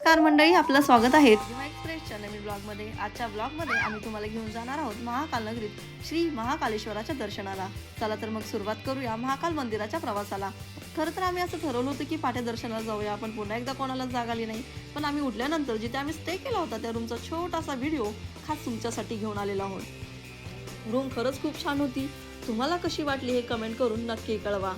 नमस्कार मंडळी, आपलं स्वागत आहे रिमा एक्सप्रेसच्या नवीन ब्लॉगमध्ये। आजच्या ब्लॉगमध्ये आम्ही तुम्हाला घेऊन जाणार आहोत महाकाल नगरीत श्री महाकालेश्वराच्या दर्शनाला। चला तर मग सुरुवात करूया महाकाल मंदिराच्या प्रवासाला। खरं तर आम्ही असं ठरवलं होतं की पाटे दर्शनाला जाऊया, पण पुन्हा एकदा कोणालाच जाग आली नाही। पण आम्ही उठल्यानंतर जिथे आम्ही स्टे केला होता त्या रूमचा छोटासा व्हिडिओ खास तुमच्यासाठी घेऊन आलेलो आहोत। रूम खरंच खूप छान होती। तुम्हाला कशी वाटली हे कमेंट करून नक्की कळवा।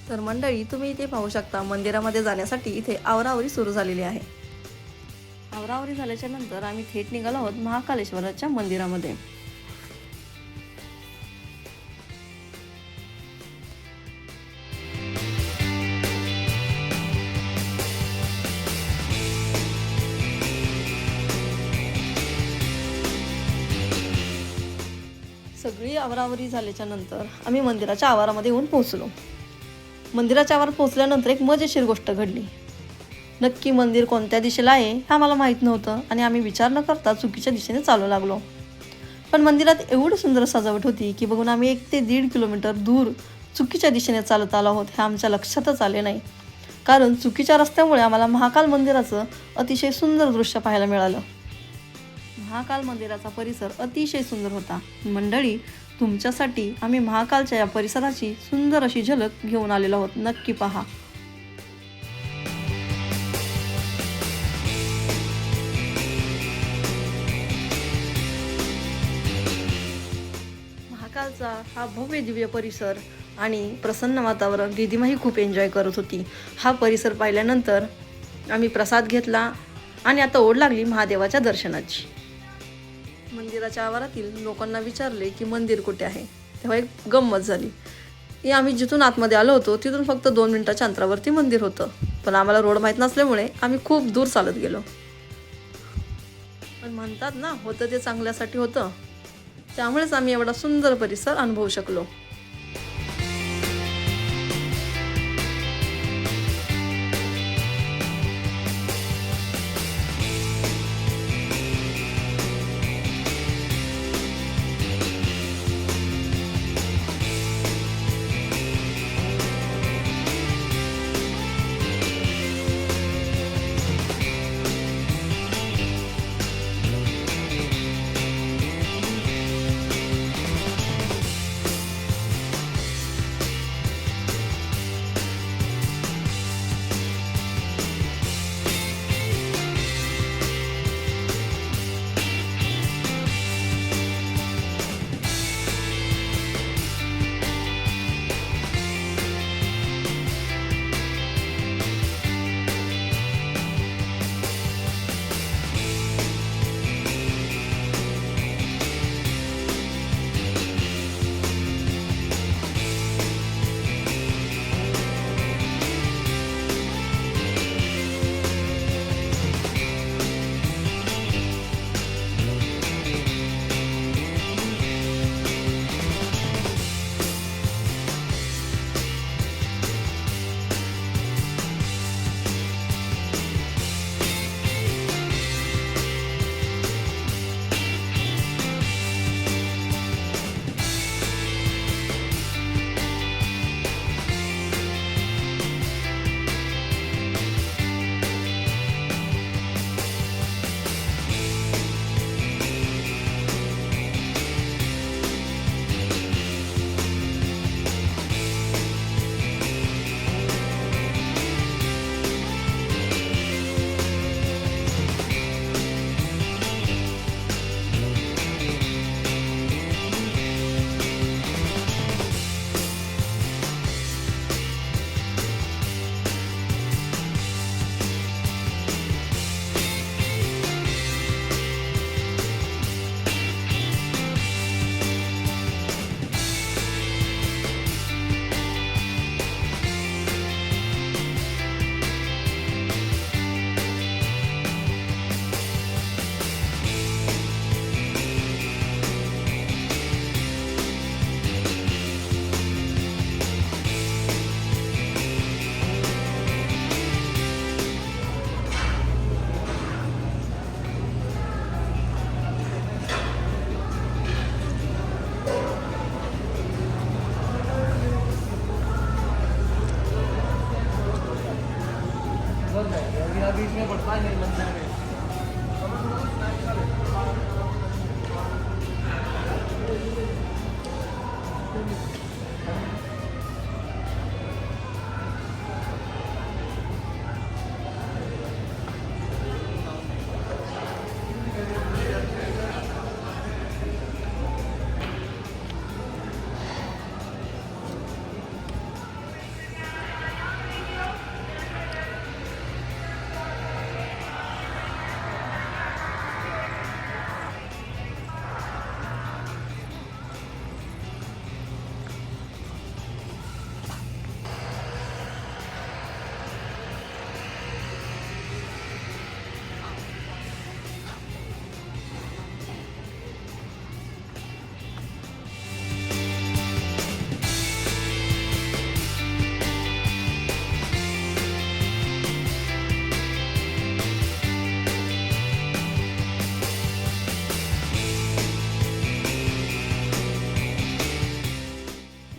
तर मंडळी, तुम्ही इथे पाहू शकता मंदिरामध्ये जाण्यासाठी इथे आवरावरी सुरू झालेली आहे। आवरावरी झाल्याच्या नंतर आम्ही थेट निघालो आहोत महाकालेश्वराच्या मंदिरामध्ये। सगळी आवरावरी झाल्याच्या नंतर आम्ही मंदिराच्या आवारामध्ये येऊन पोहोचलो। मंदिराच्या आवारात पोहोचल्यानंतर एक मजेशीर गोष्ट घडली। नक्की मंदिर कोणत्या दिशेला आहे हे आम्हाला माहीत नव्हतं आणि आम्ही विचार न करता चुकीच्या दिशेने चालू लागलो। पण मंदिरात एवढी सुंदर सजावट होती की बघून आम्ही 1 ते 1.5 किलोमीटर दूर चुकीच्या दिशेने चालत आलो आहोत हे आमच्या लक्षातच आले नाही। कारण चुकीच्या रस्त्यामुळे आम्हाला महाकाल मंदिराचं अतिशय सुंदर दृश्य पाहायला मिळालं। महाकाल मंदिराचा परिसर अतिशय सुंदर होता। मंडळी, तुमच्यासाठी आम्ही महाकालच्या या परिसराची सुंदर अशी झलक घेऊन आलेलो आहोत, नक्की पहा। महाकालचा हा भव्य दिव्य परिसर आणि प्रसन्न वातावरण रिधिमाही खूप एन्जॉय करत होती। हा परिसर पाहिल्यानंतर आम्ही प्रसाद घेतला आणि आता ओढ लागली महादेवाच्या दर्शनाची। मंदिराच्या आवारातील लोकांना विचारले की मंदिर कुठे आहे, तेव्हा एक गंमत झाली की आम्ही जिथून आतमध्ये आलो होतो तिथून फक्त 2 मिनिटाच्या अंतरावरती मंदिर होतं, पण आम्हाला रोड माहीत नसल्यामुळे आम्ही खूप दूर चालत गेलो। पण म्हणतात ना, होतं ते चांगल्यासाठी होतं, त्यामुळेच आम्ही एवढा सुंदर परिसर अनुभवू शकलो।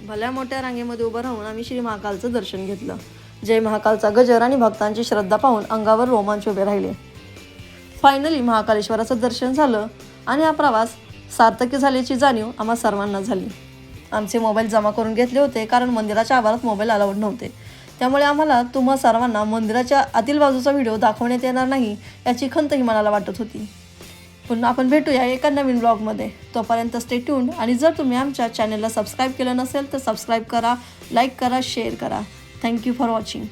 भल्या मोठ्या रांगेमध्ये उभं राहून आम्ही श्री महाकालचं दर्शन घेतलं. जय महाकालचा गजर आणि भक्तांची श्रद्धा पाहून अंगावर रोमांच उभे राहिले. फायनली महाकालेश्वराचं दर्शन झालं आणि हा प्रवास सार्थकी झाल्याची जाणीव आम्हा सर्वांना झाली. आमचे मोबाईल जमा करून घेतले होते कारण मंदिराच्या आवारात मोबाईल अलाउड नव्हते. त्यामुळे आम्हाला तुम्हा सर्वांना मंदिराच्या आतील बाजूचा व्हिडिओ दाखवण्यात येणार नाही याची खंतही मनाला वाटत होती. पुन्हा आपण भेटूया एका नवीन ब्लॉगमध्ये. तोपर्यंत स्टे ट्यून्ड आणि जर तुम्ही आमच्या चॅनलला सबस्क्राईब केलं नसेल तर सबस्क्राईब करा, लाईक करा, शेअर करा. Thank you for watching.